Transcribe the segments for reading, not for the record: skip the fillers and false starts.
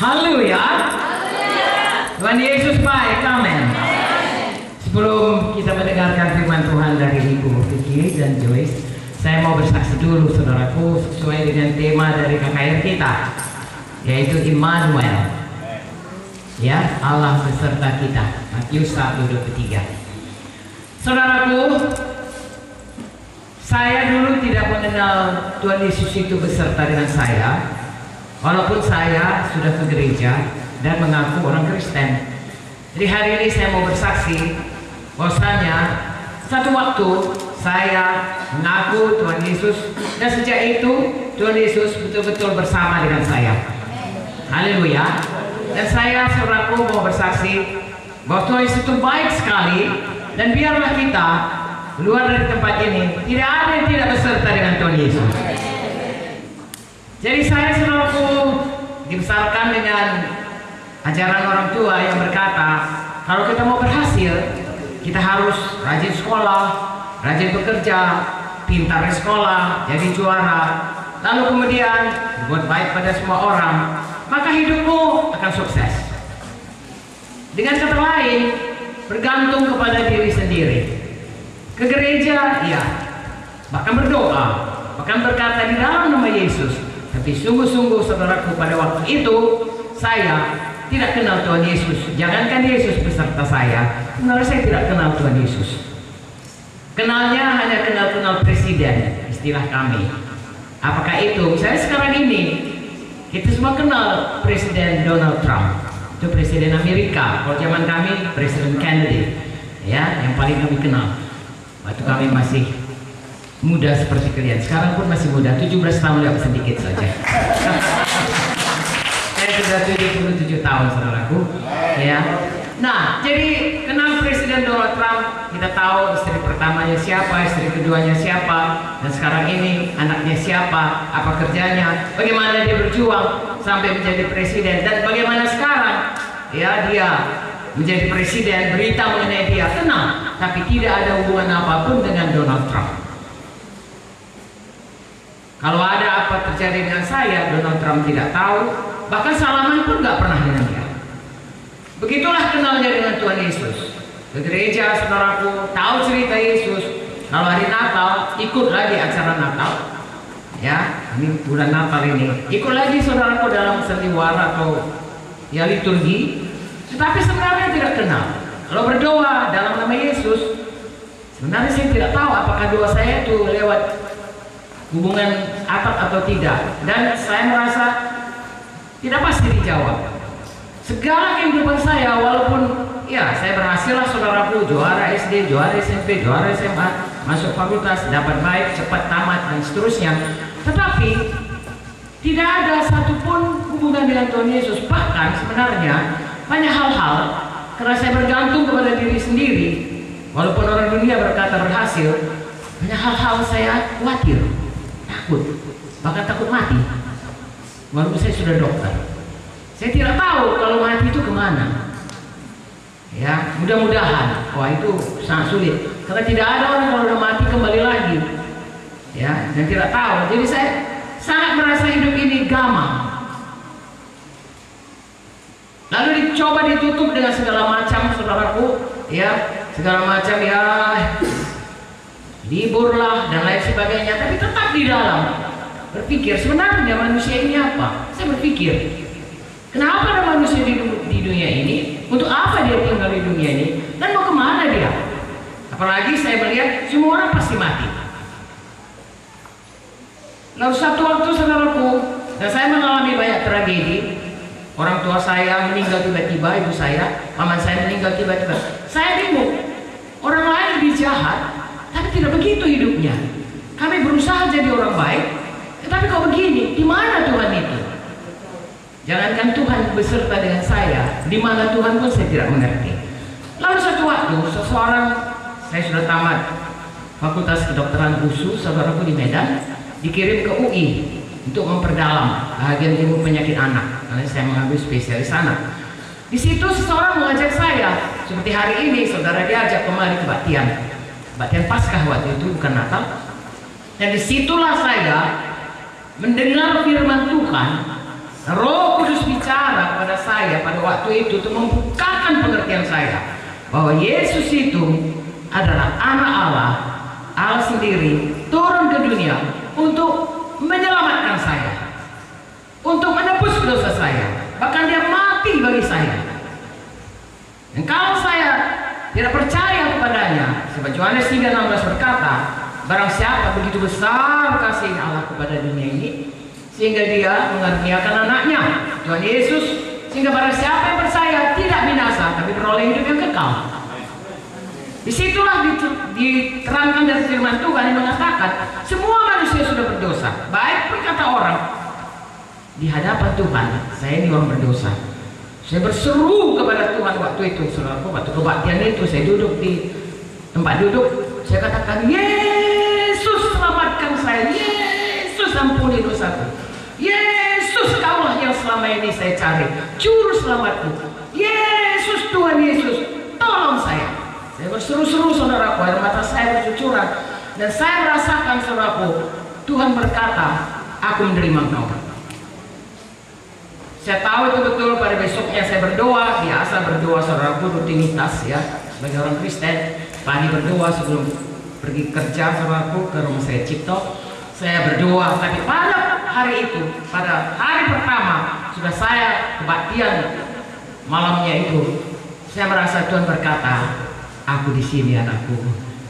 Haleluya. Tuhan Yesus baik, amin. Sebelum kita mendengarkan firman Tuhan dari Ibu Vicky dan Joyce, saya mau bersaksi dulu saudaraku sesuai dengan tema dari KKR kita, yaitu Immanuel. Ya, Allah beserta kita. Matius 1:23. Saudaraku, saya dulu tidak mengenal Tuhan Yesus itu beserta dengan saya, walaupun saya sudah ke gereja dan mengaku orang Kristen. Jadi hari ini saya mau bersaksi bahwasanya satu waktu saya mengaku Tuhan Yesus, dan sejak itu Tuhan Yesus betul-betul bersama dengan saya. Haleluya. Dan saya saudaraku mau bersaksi bahwa Tuhan Yesus itu baik sekali, dan biarlah kita keluar dari tempat ini tidak ada yang tidak beserta dengan Tuhan Yesus. Jadi saya saudaraku dibesarkan dengan ajaran orang tua yang berkata, kalau kita mau berhasil, kita harus rajin sekolah, rajin bekerja, pintar di sekolah, jadi juara, lalu kemudian berbuat baik pada semua orang, maka hidupmu akan sukses. Dengan kata lain, bergantung kepada diri sendiri. Ke gereja, ya, bahkan berdoa, bahkan berkata di dalam nama Yesus. Tapi sungguh-sungguh saudaraku, pada waktu itu saya tidak kenal Tuhan Yesus. Jangankan Yesus beserta saya, sebenarnya saya tidak kenal Tuhan Yesus. Kenalnya hanya kenal presiden, istilah kami. Apakah itu? Misalnya sekarang ini kita semua kenal Presiden Donald Trump, itu Presiden Amerika. Kalau zaman kami Presiden Kennedy, ya, yang paling kami kenal. Waktu kami masih muda seperti kalian, sekarang pun masih muda, 17 tahun lebih sedikit saja. Saya sudah 77 tahun saudaraku, ya. Nah, jadi kenal Presiden Donald Trump, kita tahu istri pertamanya siapa, istri keduanya siapa, dan sekarang ini anaknya siapa, apa kerjanya, bagaimana dia berjuang sampai menjadi presiden, dan bagaimana sekarang ya dia menjadi presiden. Berita mengenai dia tenang, tapi tidak ada hubungan apapun dengan Donald Trump. Kalau ada apa terjadi dengan saya, Donald Trump tidak tahu, bahkan salaman pun nggak pernah dengan dia. Begitulah kenalnya dengan Tuhan Yesus. Ke gereja saudaraku, tahu cerita Yesus. Kalau hari Natal, ikut lagi acara Natal. Ya, ini bulan Natal ini. Ikut lagi saudaraku dalam sandiwara atau ya liturgi. Tetapi sebenarnya tidak kenal. Kalau berdoa dalam nama Yesus, sebenarnya saya tidak tahu apakah doa saya itu lewat hubungan akrab atau tidak. Dan saya merasa tidak pasti dijawab. Segala kehidupan saya, walaupun ya saya berhasil lah saudaraku, juara SD, juara SMP, juara SMA, masuk fakultas, dapat baik, cepat tamat, dan seterusnya, tetapi tidak ada satupun hubungan dengan Tuhan Yesus. Bahkan sebenarnya banyak hal-hal, karena saya bergantung kepada diri sendiri, walaupun orang dunia berkata berhasil, banyak hal-hal saya khawatir, takut, bahkan takut mati, walaupun saya sudah dokter. Saya tidak tahu kalau mati itu kemana. Ya, mudah-mudahan. Wah, itu sangat sulit. Karena tidak ada orang kalau udah mati kembali lagi. Ya, dan tidak tahu. Jadi saya sangat merasa hidup ini gamang. Lalu dicoba ditutup dengan segala macam saudaraku. Ya, segala macam ya, libur lah dan lain sebagainya. Tapi tetap di dalam berpikir sebenarnya manusia ini apa? Saya berpikir, kenapa ada manusia di dunia ini? Untuk apa dia tinggal di dunia ini? Dan mau kemana dia? Apalagi saya melihat semua orang pasti mati. Lalu satu waktu saudaraku, dan saya mengalami banyak tragedi. Orang tua saya meninggal tiba-tiba, ibu saya, paman saya meninggal tiba-tiba. Saya bingung. Orang lain lebih jahat, tapi tidak begitu hidupnya. Kami berusaha jadi orang baik, tetapi kok begini? Di mana Tuhan itu? Jangankan Tuhan beserta dengan saya, di mana Tuhan pun saya tidak mengerti. Lalu satu waktu, seseorang, saya sudah tamat Fakultas Kedokteran khusus, saudaraku di Medan, dikirim ke UI untuk memperdalam bagian ilmu penyakit anak, karena saya mengambil spesialis anak. Di situ seseorang mengajak saya, seperti hari ini, saudara diajak kembali kebaktian Paskah waktu itu, bukan Natal. Dan disitulah saya mendengar firman Tuhan Roh Kudus bicara kepada saya pada waktu itu untuk membukakan pengertian saya bahwa Yesus itu adalah anak Allah, Allah sendiri turun ke dunia untuk menyelamatkan saya, untuk menebus dosa saya, bahkan dia mati bagi saya. Dan kalau saya tidak percaya kepadanya, sebab Yohanes 3:16 berkata, barang siapa begitu besar kasih Allah kepada dunia ini sehingga dia mengaruniakan anaknya, Tuhan Yesus, sehingga barang siapa yang percaya tidak binasa tapi beroleh hidup yang kekal. Disitulah diterangkan dari firman Tuhan yang mengatakan semua manusia sudah berdosa, baik berkata orang di hadapan Tuhan, saya ini orang berdosa. Saya berseru kepada Tuhan waktu itu, saudaraku, waktu kebaktian itu saya duduk di tempat duduk, saya katakan, Yesus selamatkan saya, Yesus ampuni dosaku, Yesus kaulah yang selama ini saya cari, juru selamatku, Yesus, Tuhan Yesus, tolong saya. Saya berseru-seru, saudaraku, air mata saya bercucuran, dan saya merasakan, saudaraku, Tuhan berkata, aku menerima engkau. Saya tahu itu betul. Pada besoknya saya berdoa, biasa berdoa, saudaraku, rutinitas ya sebagai orang Kristen. Pagi berdoa sebelum pergi kerja, saudaraku, ke rumah saya Cipto. Saya berdoa, tapi pada hari itu, pada hari pertama sudah saya kebaktian malamnya itu, saya merasa Tuhan berkata, aku di sini anakku,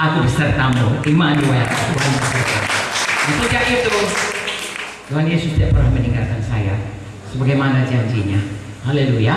aku besertamu, Immanuel, Tuhan besertamu. Sejak itu Tuhan Yesus tidak pernah meninggalkan saya, sebagaimana janjinya. Haleluya.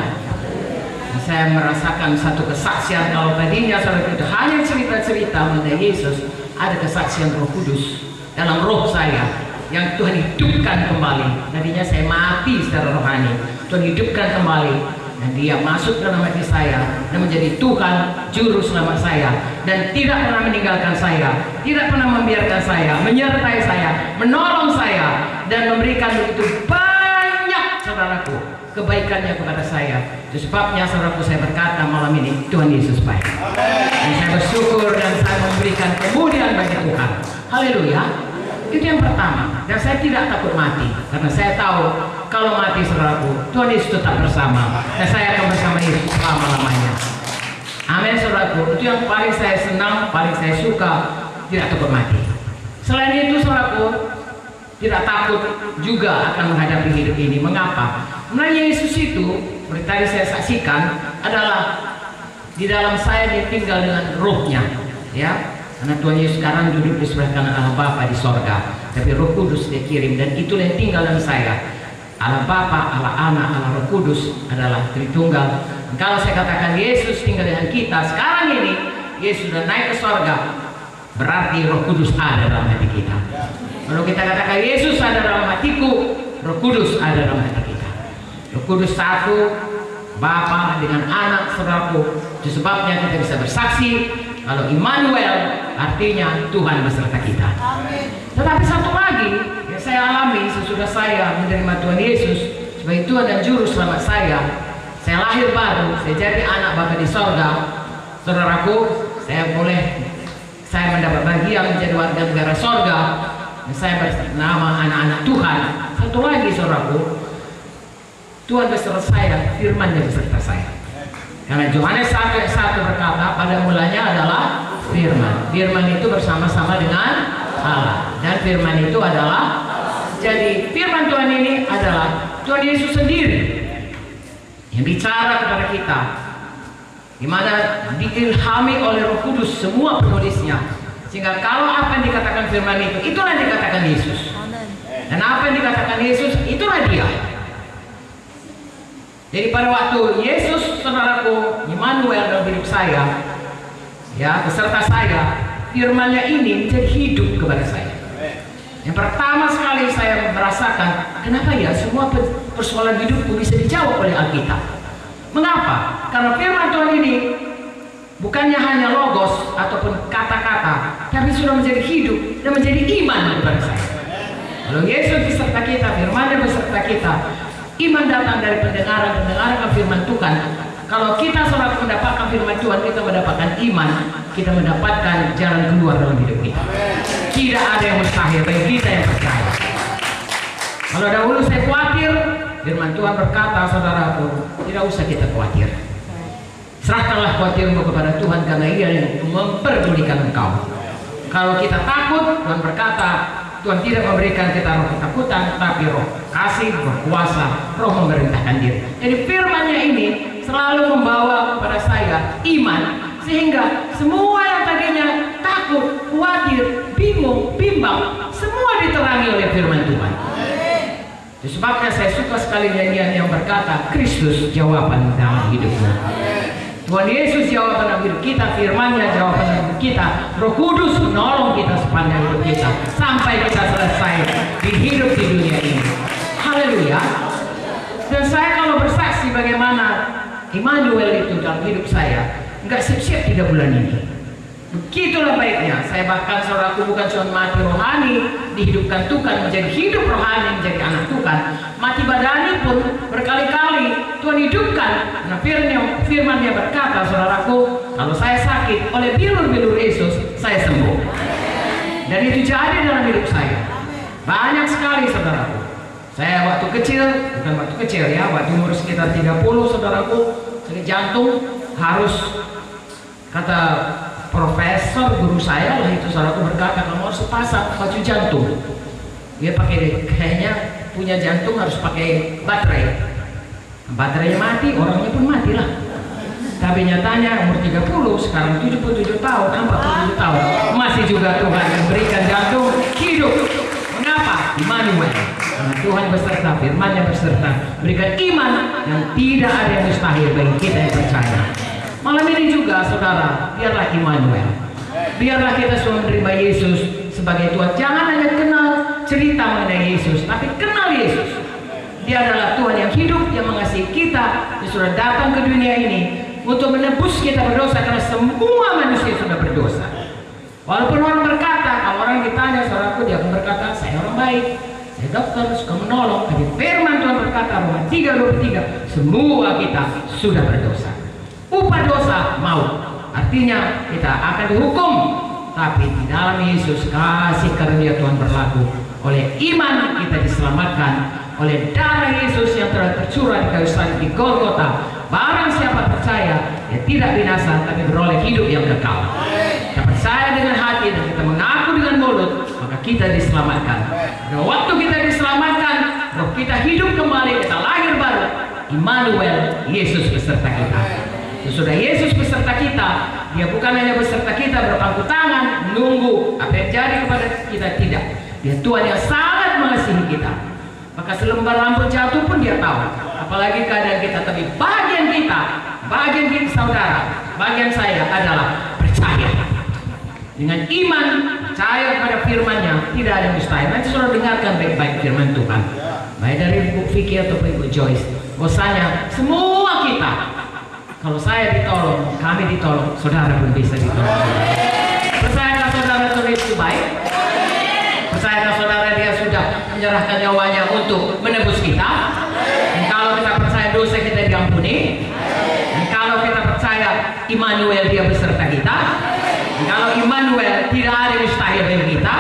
Saya merasakan satu kesaksian. Kalau tadinya saudara itu hanya cerita-cerita mengenai Yesus, ada kesaksian Roh Kudus dalam roh saya yang Tuhan hidupkan kembali. Tadinya saya mati secara rohani, Tuhan hidupkan kembali, dan dia masuk dalam hati saya dan menjadi Tuhan juru selamat saya, dan tidak pernah meninggalkan saya, tidak pernah membiarkan saya, menyertai saya, menolong saya, dan memberikan begitu banyak, saudaraku, kebaikannya kepada saya. Itu sebabnya, saudaraku, saya berkata malam ini, Tuhan Yesus baik. Dan saya bersyukur dan saya memberikan kemuliaan bagi Tuhan. Haleluya. Itu yang pertama. Dan saya tidak takut mati, karena saya tahu kalau mati, saudaraku, Tuhan Yesus tetap bersama, dan saya akan bersama Yesus selama-lamanya. Amin, saudaraku. Itu yang paling saya senang, paling saya suka, tidak takut mati. Selain itu, saudaraku, tidak takut juga akan menghadapi hidup ini. Mengapa? Karena Yesus itu, seperti tadi saya saksikan, adalah di dalam saya dia tinggal dengan rohnya, ya. Karena Tuhan Yesus sekarang duduk di sebelah kanan Allah Bapa di sorga, tapi Roh Kudus dia kirim, dan itulah yang tinggal dalam saya. Allah Bapa, Allah Anak, Allah Roh Kudus adalah Tritunggal. Dan kalau saya katakan Yesus tinggal dengan kita sekarang ini, Yesus sudah naik ke sorga, berarti Roh Kudus ada dalam hati kita. Kalau kita katakan Yesus ada dalam hatiku, Roh Kudus ada dalam hati kita. Roh Kudus satu, Bapa dengan Anak, saudaraku. Itu sebabnya kita bisa bersaksi kalau Immanuel artinya Tuhan beserta kita. Amin. Tetapi satu lagi yang saya alami sesudah saya menerima Tuhan Yesus sebagai Tuhan dan Juru Selamat saya lahir baru, saya jadi anak Bapa di sorga. Saudaraku, saya mendapat bagian menjadi warga negara sorga, dan saya bernama anak-anak Tuhan. Satu lagi, saudaraku, Tuhan beserta saya, firman-Nya beserta saya. Karena Yohanes 1:1 berkata, pada mulanya adalah firman. Firman itu bersama-sama dengan Allah, dan firman itu adalah, jadi firman Tuhan ini adalah Tuhan Yesus sendiri yang bicara kepada kita, di mana diilhami oleh Roh Kudus semua penulisnya, sehingga kalau apa yang dikatakan firman itu, itulah yang dikatakan Yesus. Dan apa yang dikatakan Yesus, itulah dia. Jadi pada waktu Yesus, saudaraku, Immanuel dalam hidup saya, ya, beserta saya, firman-Nya ini menjadi hidup kepada saya. Yang pertama sekali saya merasakan, kenapa ya semua persoalan hidupku bisa dijawab oleh Alkitab? Mengapa? Karena firman Tuhan ini bukannya hanya logos ataupun kata-kata, tapi sudah menjadi hidup dan menjadi iman kepada saya. Kalau Yesus beserta kita, firman-Nya beserta kita, iman datang dari pendengaran firman Tuhan. Kalau kita saudara mendapatkan firman Tuhan, kita mendapatkan iman, kita mendapatkan jalan keluar dalam hidup kita. Tidak ada yang mustahil bagi kita yang percaya. Kalau dahulu saya khawatir, firman Tuhan berkata, saudaraku, tidak usah kita khawatir. Serahkanlah khawatirmu kepada Tuhan, karena Ia yang memperdulikan engkau. Kalau kita takut, Tuhan berkata, Tuhan tidak memberikan kita roh ketakutan, tapi roh kasih, roh kuasa, roh memerintahkan diri. Jadi firman-Nya ini selalu membawa kepada saya iman, sehingga semua yang tadinya takut, khawatir, bingung, bimbang, semua diterangi oleh firman Tuhan. Itu sebabnya saya suka sekali nyanyian yang berkata, Kristus jawaban dalam hidupmu. Tuhan Yesus jawaban dalam hidup kita, firman-Nya jawaban dalam hidup kita, Roh Kudus menolong kita sepanjang hidup kita sampai kita selesai di hidup di dunia ini. Haleluya. Dan saya kalau bersaksi bagaimana Immanuel itu dalam hidup saya, nggak siap-siap 3 bulan ini. Begitulah baiknya. Saya bahkan, saudaraku, bukan cuma mati rohani, dihidupkan Tuhan menjadi hidup rohani, menjadi anak Tuhan. Mati badani pun berkali-kali Tuhan hidupkan. Nah, firman-Nya berkata, saudaraku, kalau saya sakit, oleh bilur-bilur Yesus saya sembuh. Dan itu jadi dalam hidup saya. Banyak sekali, saudaraku. Saya waktu kecil, bukan waktu kecil ya, waktu umur sekitar 30, saudaraku, sakit jantung, harus, kata profesor guru saya lah itu, saudaraku, berkata, kamu harus pasang baju jantung. Dia pakai, kayaknya punya jantung harus pakai baterai. Baterainya mati, orangnya pun mati lah. Tapi nyatanya umur 30, sekarang 77 tahun, 47 tahun, masih juga Tuhan yang berikan jantung hidup. Mengapa? Immanuel. Karena Tuhan beserta, firman-Nya beserta, berikan iman yang tidak ada yang mustahil bagi kita yang percaya. Malam ini juga, saudara, biarlah Immanuel. Biarlah kita semua menerima Yesus sebagai Tuhan. Jangan hanya kenal cerita mengenai Yesus, tapi kenal Yesus. Dia adalah Tuhan yang hidup, yang mengasihi kita. Dia sudah datang ke dunia ini untuk menebus kita berdosa, karena semua manusia sudah berdosa. Walaupun orang berkata, kalau orang ditanya, saudaraku, dia akan berkata, saya orang baik, saya dokter, suka menolong. Tapi firman Tuhan berkata, Roma 3:23, semua kita sudah berdosa. Upah dosa maut, artinya kita akan dihukum. Tapi di dalam Yesus, kasih karunia Tuhan berlaku. Oleh iman kita diselamatkan, oleh darah Yesus yang telah tercurah di kayu salib di Golgota. Barang siapa percaya, dia tidak binasa, tapi beroleh hidup yang kekal. Kita percaya dengan hati dan kita mengaku dengan mulut, maka kita diselamatkan. Dan waktu kita diselamatkan, roh kita hidup kembali, kita lahir baru. Immanuel, Yesus beserta kita. Sudah Yesus beserta kita, Dia bukan hanya beserta kita berpangku tangan menunggu apa yang jadi kepada kita, tidak. Dia Tuhan yang sangat mengasihi kita. Maka selembar rambut jatuh pun Dia tahu, apalagi keadaan kita. Tapi bagian kita saudara, bagian saya adalah percaya. Dengan iman, percaya kepada firman-Nya, tidak ada yang mustahil. Nanti saudara dengarkan baik-baik firman Tuhan, baik dari Ibu Vicky atau Ibu Joyce. Bahwasanya semua kita, kalau saya ditolong, kami ditolong, saudara pun bisa ditolong. Percayakah saudara Tuhan itu baik? Percayakah saudara Dia sudah menyerahkan nyawanya untuk menebus kita? Dan kalau kita percaya dosa kita diampuni? Dan kalau kita percaya Immanuel, Dia beserta kita? Dan kalau Immanuel, tidak ada mustahil bagi kita?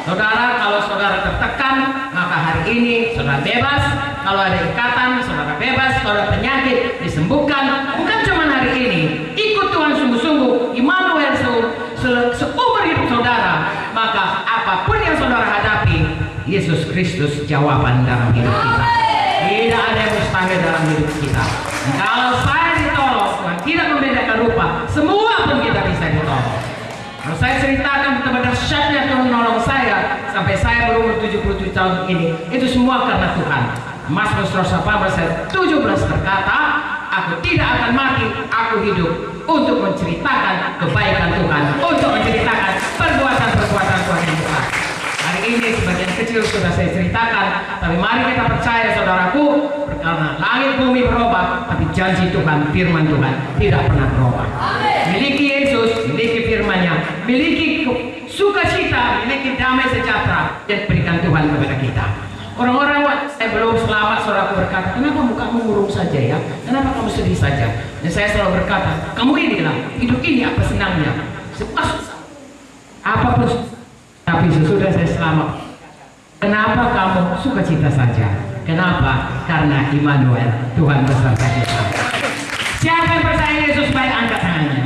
Saudara, kalau saudara tertekan, maka hari ini saudara bebas. Kalau ada ikatan, saudara bebas. Kalau ada penyakit, disembuhkan. Bukan cuma hari ini. Ikut Tuhan sungguh-sungguh, Immanuel seumur hidup saudara. Maka apapun yang saudara hadapi, Yesus Kristus jawaban dalam hidup kita. Tidak ada yang mustahil dalam hidup kita. Dan kalau saya ditolong, Tuhan tidak membedakan rupa. Semua pun kita bisa ditolong. Kalau saya ceritakan betapa dahsyatnya Tuhan menolong saya sampai saya berumur 77 tahun ini, itu semua karena Tuhan. Mazmur 118 17 berkata, aku tidak akan mati, aku hidup untuk menceritakan kebaikan Tuhan, untuk menceritakan perbuatan-perbuatan Tuhan yang besar. Hari ini sebagian kecil sudah saya ceritakan, tapi mari kita percaya, saudaraku, karena langit bumi berubah, tapi janji Tuhan, firman Tuhan tidak pernah berubah. Miliki Yesus, miliki firman-Nya, miliki sukacita, miliki damai sejahtera yang berikan Tuhan kepada kita. Orang-orang saya belum selamat, saudaraku berkata, kenapa mukamu murung saja ya? Kenapa kamu sedih saja? Dan saya selalu berkata, kamu inilah, hidup ini apa senangnya? Apapun, tapi sesudah saya selamat, kenapa kamu sukacita saja? Kenapa? Karena Immanuel, Tuhan bersama kita. Siapa yang percaya Yesus baik, angkat tangannya.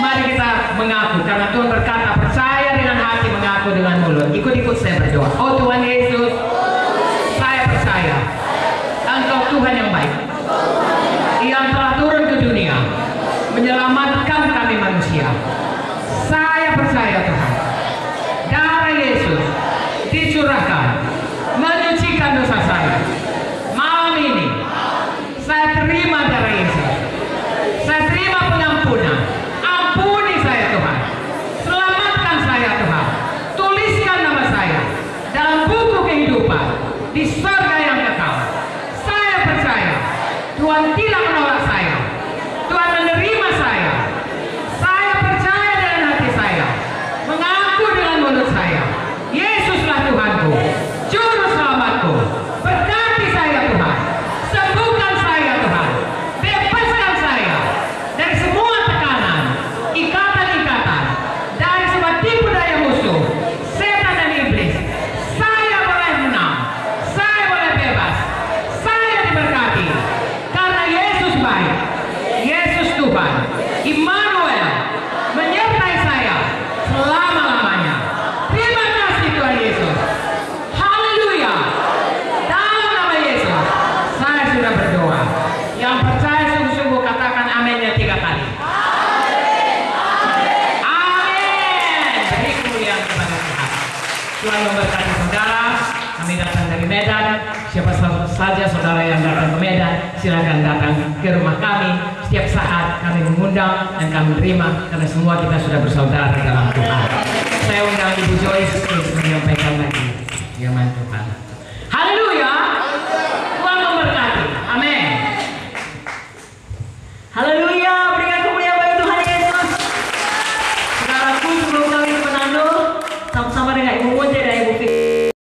Mari kita mengaku, karena Tuhan berkata percaya dengan hati, mengaku dengan mulut. Ikut-ikut saya berdoa. Oh Tuhan Yesus, saya percaya Engkau Tuhan yang baik, yang telah turun ke dunia menyelamatkan kami manusia. Saya percaya Tuhan, darah Yesus dicurahkan menyucikan dosa saya. Malam ini saya terima darah Yesus, saya terima pengampunan. Ampuni saya Tuhan, selamatkan saya Tuhan, tuliskan nama saya dalam buku kehidupan di surga yang kekal. Saya percaya Tuhan tidak menolak saya, Tuhan menerima saya. Saya percaya dengan hati saya, mengaku dengan mulut saya, Yesuslah Tuhanku, Juru Selamatku. Berkati saya Tuhan, sembuhkan saya Tuhan, bebaskan saya dari semua tekanan, ikatan-ikatan, dari semua tipu daya musuh, setan dan iblis. Saya boleh menang, saya boleh bebas, saya diberkati, karena Yesus baik, Yesus Tuhan, Immanuel, menyertai saya selama-lamanya. Terima kasih Tuhan Yesus. Haleluya. Dalam nama Yesus, saya sudah berdoa. Yang percaya sungguh-sungguh katakan aminnya 3 kali. Amin. Beri kemuliaan kepada Tuhan. Tuhan memberkati saudara. Kami datang dari Medan. Siapa saja saudara yang datang ke Medan, silakan datang ke rumah kami. Setiap saat kami mengundang dan kami terima, karena semua kita sudah bersaudara dalam Tuhan. Saya undang Ibu Joyce untuk